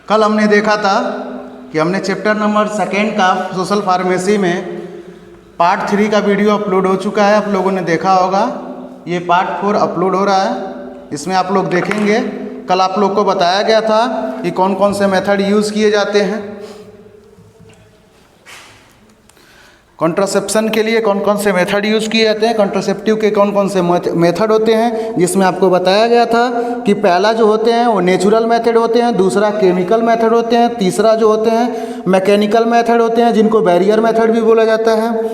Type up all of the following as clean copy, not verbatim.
कल हमने देखा था कि हमने चैप्टर नंबर 2 का सोशल फार्मेसी में पार्ट 3 का वीडियो अपलोड हो चुका है। आप लोगों ने देखा होगा। ये पार्ट 4 अपलोड हो रहा है, इसमें आप लोग देखेंगे। कल आप लोग को बताया गया था कि कौन कौन से मेथड यूज़ किए जाते हैं, कॉन्ट्रासेप्शन के लिए कौन कौन से मेथड यूज़ किए जाते हैं, कॉन्ट्रासेप्टिव के कौन कौन से मेथड होते हैं, जिसमें आपको बताया गया था कि पहला जो होते हैं वो नेचुरल मेथड होते हैं, दूसरा केमिकल मेथड होते हैं, तीसरा जो होते हैं मैकेनिकल मेथड होते हैं जिनको बैरियर मेथड भी बोला जाता है,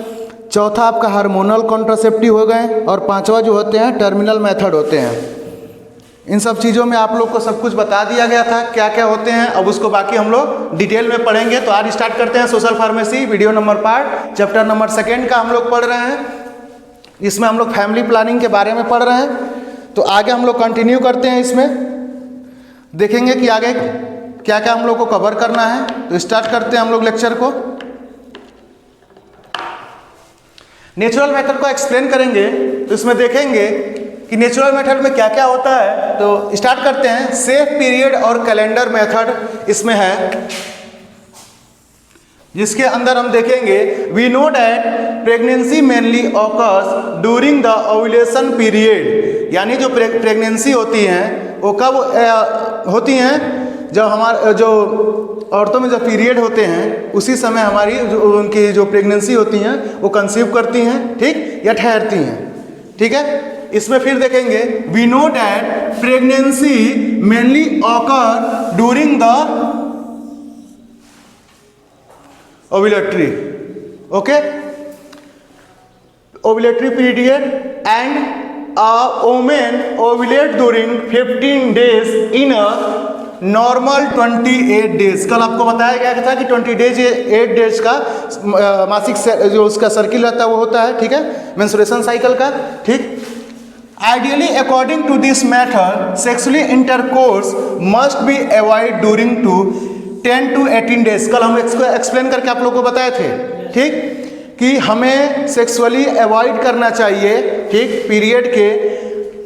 चौथा आपका हार्मोनल कॉन्ट्रासेप्टिव हो गए, और पांचवा जो होते हैं टर्मिनल मेथड होते हैं। इन सब चीज़ों में आप लोग को सब कुछ बता दिया गया था क्या क्या होते हैं। अब उसको बाकी हम लोग डिटेल में पढ़ेंगे। तो आज स्टार्ट करते हैं social pharmacy video number part chapter number 2 का हम लोग पढ़ रहे हैं। इसमें हम लोग फैमिली प्लानिंग के बारे में पढ़ रहे हैं। तो आगे हम लोग कंटिन्यू करते हैं, इसमें देखेंगे कि आगे क्या क्या हम लोग को कवर करना है। तो स्टार्ट करते हैं हम लोग लेक्चर को। नेचुरल मेथड को एक्सप्लेन करेंगे तो इसमें देखेंगे कि नेचुरल मेथड में क्या क्या होता है। तो स्टार्ट करते हैं। सेफ पीरियड और कैलेंडर मेथड इसमें है, जिसके अंदर हम देखेंगे we know that pregnancy mainly occurs during the ovulation period, यानी जो प्रेगनेंसी होती हैं वो कब होती हैं, जब हमारे जो औरतों में जो पीरियड होते हैं उसी समय हमारी जो उनकी जो प्रेगनेंसी होती हैं वो कंसीव करती हैं, ठीक, या ठहरती हैं, ठीक है। इसमें फिर देखेंगे we know that pregnancy mainly occur during the ovulatory, okay, ovulatory period and a women ovulate during 15 days in a normal 28 days. कल आपको बताया गया था कि 8 डेज का मासिक जो उसका सर्किल रहता है वो होता है, ठीक है, मेंस्ट्रुएशन साइकिल का, ठीक। Ideally, according to this method, sexually intercourse must be avoided during 10 to 18 days। कल हम इसको एक्सप्लेन करके आप लोगों को बताए थे, ठीक, कि हमें सेक्सुअली अवॉइड करना चाहिए, ठीक, पीरियड के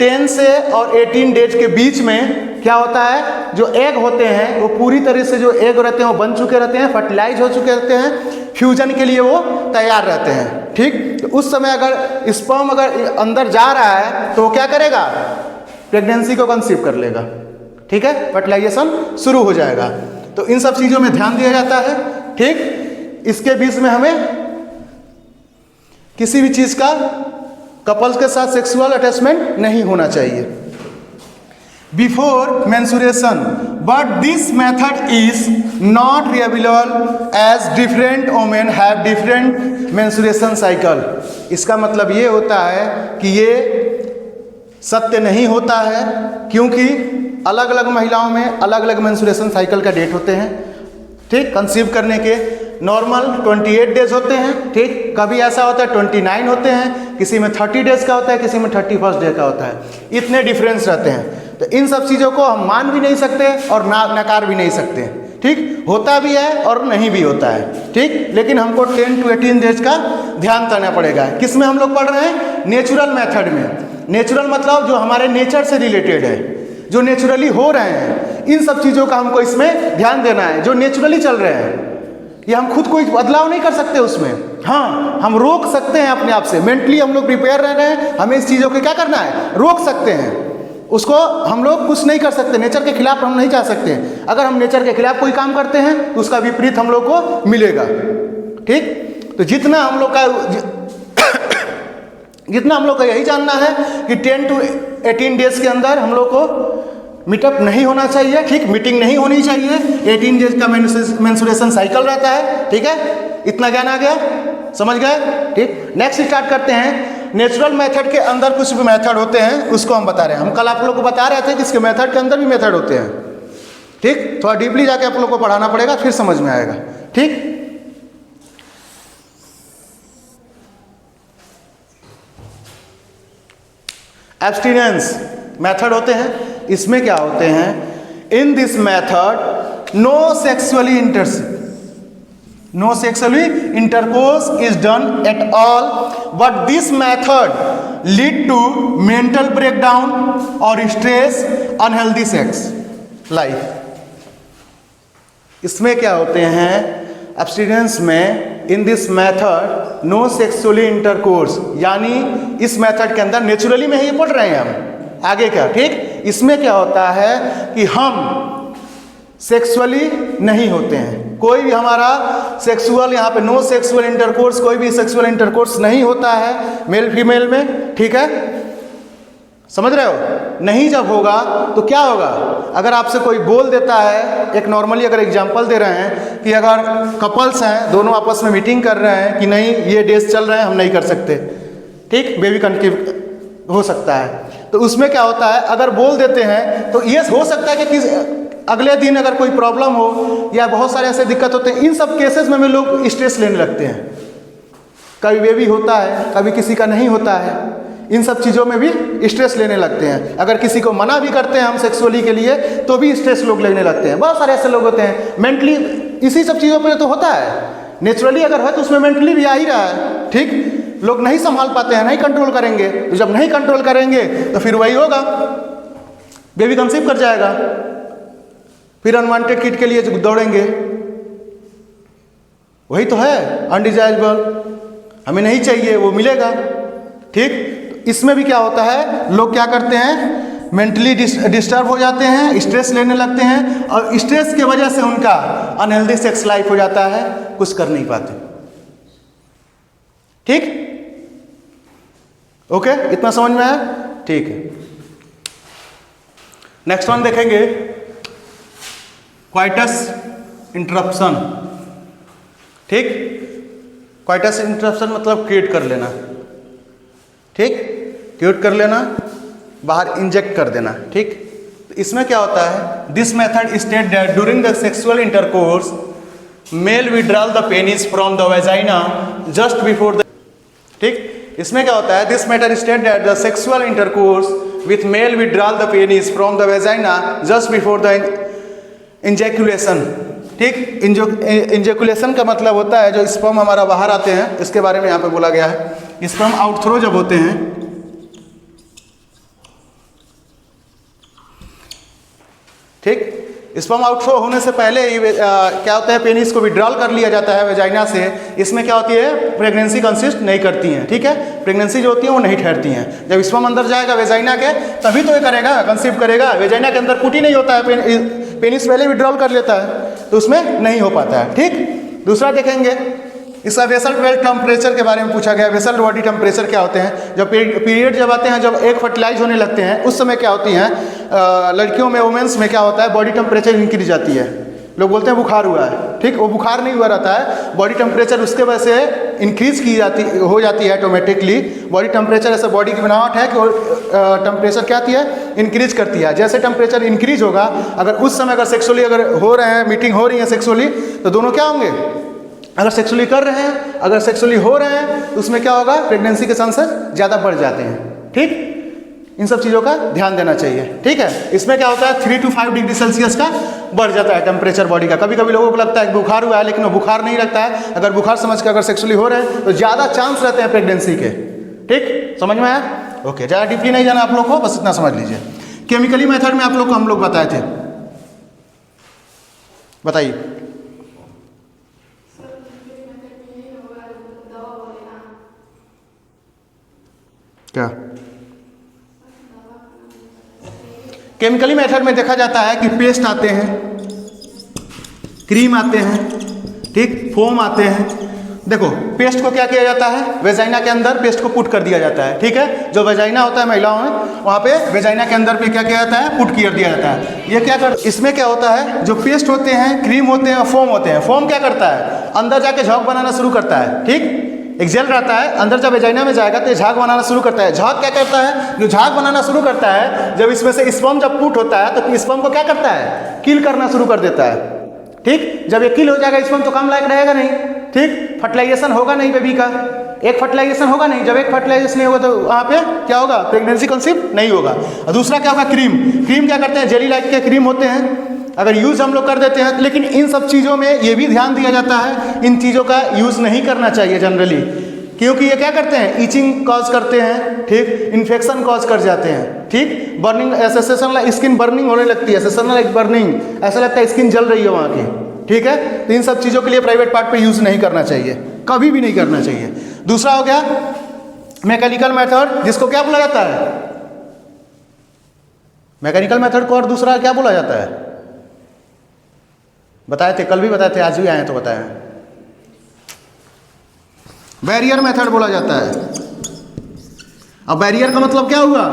10 से और 18 डेज के बीच में। क्या होता है, जो एग होते हैं वो पूरी तरह से जो एग रहते हैं वो बन चुके रहते हैं, फर्टिलाइज हो चुके रहते हैं, फ्यूजन के लिए वो तैयार रहते हैं, ठीक। तो उस समय अगर स्पर्म अगर अंदर जा रहा है तो वो क्या करेगा, प्रेगनेंसी को कंसीव कर लेगा, ठीक है, फर्टिलाइजेशन शुरू हो जाएगा। तो इन सब चीज़ों में ध्यान दिया जाता है, ठीक। इसके बीच में हमें किसी भी चीज़ का कपल्स के साथ सेक्सुअल अटैचमेंट नहीं होना चाहिए before menstruation, but this method is not reliable as different women have different menstruation cycle. इसका मतलब ये होता है कि ये सत्य नहीं होता है, क्योंकि अलग अलग महिलाओं में अलग अलग मेंस्ट्रुएशन साइकिल का डेट होते हैं, ठीक। कंसीव करने के नॉर्मल 28 डेज होते हैं, ठीक, कभी ऐसा होता है 29 होते हैं, किसी में 30 डेज का होता है, किसी में 31 डे का होता है। इतने डिफरेंस रहते हैं। तो इन सब चीज़ों को हम मान भी नहीं सकते और नकार भी नहीं सकते, ठीक। होता भी है और नहीं भी होता है, ठीक। लेकिन हमको 10 to 18 डेज का ध्यान करना पड़ेगा। किस में हम लोग पढ़ रहे हैं, नेचुरल मेथड में। नेचुरल मतलब जो हमारे नेचर से रिलेटेड है, जो नेचुरली हो रहे हैं, इन सब चीज़ों का हमको इसमें ध्यान देना है। जो नेचुरली चल रहे हैं ये हम खुद कोई बदलाव नहीं कर सकते उसमें, हाँ, हम रोक सकते हैं अपने आप से। मेंटली हम लोग प्रिपेयर रह रहे हैं, हमें इस चीज़ों को क्या करना है, रोक सकते हैं। उसको हम लोग कुछ नहीं कर सकते, नेचर के खिलाफ हम नहीं जा सकते। अगर हम नेचर के खिलाफ कोई काम करते हैं तो उसका विपरीत हम लोग को मिलेगा, ठीक। तो जितना हम लोग का यही जानना है कि 10 to 18 डेज के अंदर हम लोग को मीटअप नहीं होना चाहिए, ठीक, मीटिंग नहीं होनी चाहिए। 18 डेज का मेंस्ट्रुएशन साइकिल रहता है, ठीक है। इतना ज्ञान आ गया, समझ गए, ठीक। नेक्स्ट स्टार्ट करते हैं। नेचुरल मेथड के अंदर कुछ भी मेथड होते हैं उसको हम बता रहे हैं। हम कल आप लोग को बता रहे थे कि इसके मेथड के अंदर भी मेथड होते हैं, ठीक। थोड़ा डीपली जाके आप लोग को पढ़ाना पड़ेगा, फिर समझ में आएगा, ठीक। एब्स्टिनेंस मेथड होते हैं। इसमें क्या होते हैं, in this method no sexually intercourse is done at all, but this method lead to mental breakdown or stress, unhealthy sex life। इसमें क्या होते हैं एब्स्टिनेंस में, in this method no sexually intercourse, यानी इस मेथड के अंदर नेचुरली में ही पढ़ रहे हैं हम आगे क्या, ठीक। इसमें क्या होता है कि हम सेक्सुअली नहीं होते हैं, कोई भी हमारा सेक्सुअल, यहाँ पे नो सेक्सुअल इंटरकोर्स, कोई भी सेक्सुअल इंटरकोर्स नहीं होता है मेल फीमेल में, ठीक है, समझ रहे हो। नहीं जब होगा तो क्या होगा, अगर आपसे कोई बोल देता है, एक नॉर्मली अगर एग्जांपल दे रहे हैं कि अगर कपल्स हैं, दोनों आपस में मीटिंग कर रहे हैं कि नहीं ये डेज चल रहे हैं, हम नहीं कर सकते, ठीक, बेबी कंसीव हो सकता है, तो उसमें क्या होता है, अगर बोल देते हैं तो ये हो सकता है कि अगले दिन अगर कोई प्रॉब्लम हो या बहुत सारे ऐसे दिक्कत होते हैं, इन सब केसेस में लोग स्ट्रेस लेने लगते हैं। कभी बेबी होता है, कभी किसी का नहीं होता है, इन सब चीज़ों में भी स्ट्रेस लेने लगते हैं। अगर किसी को मना भी करते हैं हम सेक्सुअली के लिए तो भी स्ट्रेस लोग लेने लगते हैं। बहुत सारे ऐसे लोग होते हैं मेंटली, इसी सब चीज़ों पर तो होता है। नेचुरली अगर है तो उसमें मेंटली भी आ ही रहा है, ठीक। लोग नहीं संभाल पाते हैं, नहीं कंट्रोल करेंगे, तो जब नहीं कंट्रोल करेंगे तो फिर वही होगा, बेबी कंसीव कर जाएगा, फिर अनवांटेड किड के लिए दौड़ेंगे, वही तो है अनडिजायरेबल, हमें नहीं चाहिए, वो मिलेगा, ठीक। इसमें भी क्या होता है, लोग क्या करते हैं, मेंटली डिस्टर्ब हो जाते हैं, स्ट्रेस लेने लगते हैं, और स्ट्रेस की वजह से उनका अनहेल्दी सेक्स लाइफ हो जाता है, कुछ कर नहीं पाते, ठीक। ओके, इतना समझ में आया, ठीक है। नेक्स्ट वन देखेंगे, क्वाइटस इंटरप्शन, ठीक। क्वाइटस इंटरप्शन मतलब क्रिएट कर लेना, ठीक, क्रिएट कर लेना, बाहर इंजेक्ट कर देना, ठीक। इसमें क्या होता है, this method state that during the sexual intercourse male withdrawal the penis from the vagina just before the, ठीक। इसमें क्या होता है, this method state that the sexual intercourse with male withdrawal the penis from the vagina just before the ejaculation, ठीक। Ejaculation का मतलब होता है जो स्पर्म हमारा बाहर आते हैं, इसके बारे में यहाँ पे बोला गया है। स्पर्म आउटथ्रो जब होते हैं, ठीक, स्पर्म आउटथ्रो होने से पहले ही क्या होता है, पेनिस को विड्रॉल कर लिया जाता है वेजाइना से। इसमें क्या होती है, प्रेगनेंसी कंसिस्ट नहीं करती हैं, ठीक है, प्रेगनेंसी जो होती है वो नहीं ठहरती हैं। जब स्पर्म अंदर जाएगा वेजाइना के तभी तो ये करेगा, कंसीव करेगा। वेजाइना के अंदर पुट ही नहीं होता है, पेनिस पहले विड्रॉल कर लेता है, तो उसमें नहीं हो पाता है, ठीक। दूसरा देखेंगे, इसका वेसल टेम्परेचर के बारे में पूछा गया। वेसल बॉडी टेम्परेचर क्या होते हैं, जब पीरियड जब आते हैं, जब एक फर्टिलाइज होने लगते हैं, उस समय क्या होती हैं, लड़कियों में, वुमेन्स में क्या होता है, बॉडी टेम्परेचर इंक्रीज जाती है। लोग बोलते हैं बुखार हुआ है, ठीक, वो बुखार नहीं हुआ रहता है, बॉडी टेम्परेचर उसके वजह से इंक्रीज हो जाती है ऑटोमेटिकली। बॉडी टेम्परेचर ऐसा बॉडी की बनावट है कि टेम्परेचर क्या आती है, इंक्रीज करती है। जैसे टेम्परेचर इंक्रीज होगा, अगर उस समय अगर सेक्सुअली अगर हो रहे हैं, मीटिंग हो रही है सेक्सुअली, तो दोनों क्या होंगे, अगर सेक्सुअली कर रहे हैं, अगर सेक्सुअली हो रहे हैं, तो उसमें क्या होगा, प्रेगनेंसी के चांसेस ज़्यादा बढ़ जाते हैं, ठीक। इन सब चीज़ों का ध्यान देना चाहिए, ठीक है। इसमें क्या होता है, 3 to 5 डिग्री सेल्सियस का बढ़ जाता है टेम्परेचर बॉडी का। कभी कभी लोगों को लगता है कि बुखार हुआ है, लेकिन वो बुखार नहीं लगता है। अगर बुखार समझ के अगर सेक्सुअली हो रहे हैं तो ज़्यादा चांस रहते हैं प्रेगनेंसी के, ठीक, समझ में आया, ओके। ज़्यादा डीपली नहीं जाना आप लोग को, बस इतना समझ लीजिए। केमिकली मेथड में आप लोग को हम लोग बताए थे, बताइए क्या। केमिकली मेथड में देखा जाता है कि पेस्ट आते हैं, क्रीम आते हैं, ठीक, फोम आते हैं। देखो, पेस्ट को क्या किया जाता है, वेजाइना के अंदर पेस्ट को पुट कर दिया जाता है, ठीक है। जो वेजाइना होता है महिलाओं में, वहाँ पे वेजाइना के अंदर पे क्या किया जाता है, पुट कर दिया जाता है। ये क्या कर, इसमें क्या होता है, जो पेस्ट होते हैं, क्रीम होते हैं, फोम होते हैं। फोम क्या करता है, अंदर जाके झाग बनाना शुरू करता है, ठीक। एक जेल रहता है, अंदर जब वेजाइना में जाएगा तो ये झाग बनाना शुरू करता है। झाग क्या करता है, जो झाग बनाना शुरू करता है, जब इसमें से स्पर्म जब पुट होता है तो स्पर्म को क्या करता है, किल करना शुरू कर देता है, ठीक। जब ये किल हो जाएगा स्पर्म तो काम लायक रहेगा नहीं, ठीक। फर्टिलाइजेशन होगा नहीं बेबी का, एक फर्टिलाइजेशन होगा नहीं। जब एक फर्टिलाइजेशन नहीं होगा तो वहाँ पे क्या होगा, प्रेगनेंसी कंसीव नहीं होगा। और दूसरा क्या होगा, क्रीम। क्रीम क्या करते हैं, जेली लाइक के क्रीम होते हैं, अगर यूज़ हम लोग कर देते हैं। लेकिन इन सब चीज़ों में ये भी ध्यान दिया जाता है, इन चीज़ों का यूज़ नहीं करना चाहिए जनरली, क्योंकि ये क्या करते हैं, ईचिंग कॉज करते हैं, ठीक, इन्फेक्शन कॉज कर जाते हैं, ठीक। Burning, sensation like skin burning होने लगती है, सेंसेशन लाइक बर्निंग, ऐसा लगता है स्किन जल रही है वहाँ की, ठीक है, तो इन सब चीज़ों के लिए प्राइवेट पार्ट पे यूज़ नहीं करना चाहिए, कभी भी नहीं करना चाहिए। दूसरा हो गया मैकेनिकल मेथड, जिसको क्या बोला जाता है, मैकेनिकल मेथड को और दूसरा क्या बोला जाता है, बताए थे कल भी, बताए थे आज भी आए हैं तो बताए हैं, बैरियर मेथड बोला जाता है। अब बैरियर का मतलब क्या हुआ,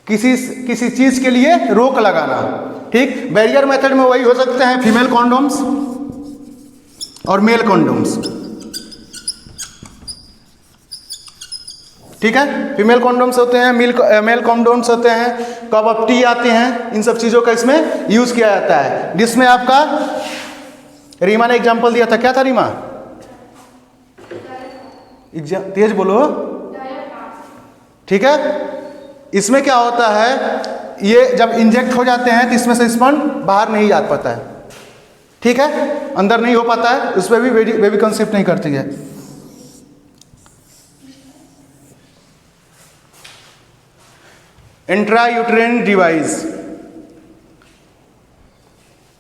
किसी चीज के लिए रोक लगाना, ठीक। बैरियर मेथड में वही हो सकते हैं फीमेल कॉन्डोम्स और मेल कॉन्डोम्स, ठीक है। फीमेल कॉन्डोम्स होते हैं, मेल कॉन्डोम्स होते हैं, कप ऑफ टी आते हैं, इन सब चीज़ों का इसमें यूज़ किया जाता है। जिसमें आपका रीमा ने एग्जांपल दिया था, क्या था रीमा, तेज बोलो, ठीक है। इसमें क्या होता है, ये जब इंजेक्ट हो जाते हैं तो इसमें से स्पर्म बाहर नहीं जा पाता है, ठीक है, अंदर नहीं हो पाता है, उस पर भी बेबी कंसीव नहीं करती है। इंट्रायूटेराइन डिवाइस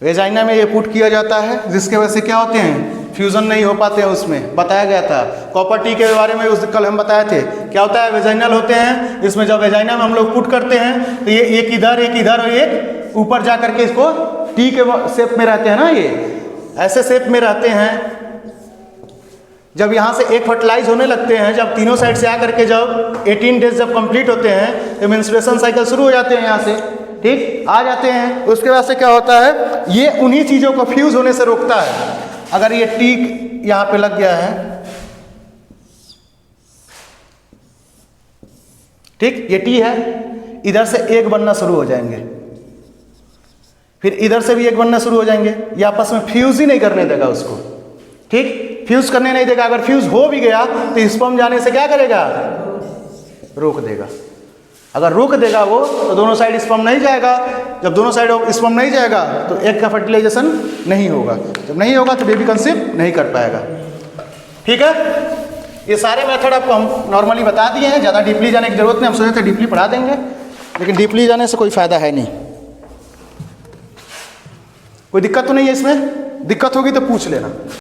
वेजाइना में ये पुट किया जाता है, जिसके वजह से क्या होते हैं, फ्यूजन नहीं हो पाते हैं, उसमें बताया गया था। कॉपर टी के बारे में उस कल हम बताए थे, क्या होता है, वेजाइनल होते हैं, इसमें जब वेजाइना में हम लोग पुट करते हैं तो ये एक इधर और एक ऊपर जा करके इसको टी के शेप में रहते हैं ना, ये ऐसे शेप में रहते हैं। जब यहाँ से एक फर्टिलाइज होने लगते हैं, जब तीनों साइड से आकर के जब 18 डेज जब कंप्लीट होते हैं तो मेंस्ट्रुएशन साइकिल शुरू हो जाते हैं, यहाँ से ठीक आ जाते हैं। उसके बाद से क्या होता है, ये उन्हीं चीज़ों को फ्यूज होने से रोकता है। अगर ये टी यहाँ पे लग गया है, ठीक, ये टी है, इधर से एक बनना शुरू हो जाएंगे, फिर इधर से भी एक बनना शुरू हो जाएंगे, ये आपस में फ्यूज ही नहीं करने देगा उसको, ठीक, फ्यूज करने नहीं देगा। अगर फ्यूज हो भी गया तो स्पर्म जाने से क्या करेगा, रोक देगा। अगर रोक देगा वो तो दोनों साइड स्पर्म नहीं जाएगा, जब दोनों साइड स्पर्म नहीं जाएगा तो एक का फर्टिलाइजेशन नहीं होगा, जब नहीं होगा तो बेबी कंसीव नहीं कर पाएगा, ठीक है। ये सारे मेथड आपको हम नॉर्मली बता दिए हैं, ज़्यादा डीपली जाने की जरूरत नहीं, हम सोचे थे डीपली पढ़ा देंगे, लेकिन डीपली जाने से कोई फायदा है नहीं। कोई दिक्कत तो नहीं है इसमें, दिक्कत होगी तो पूछ लेना।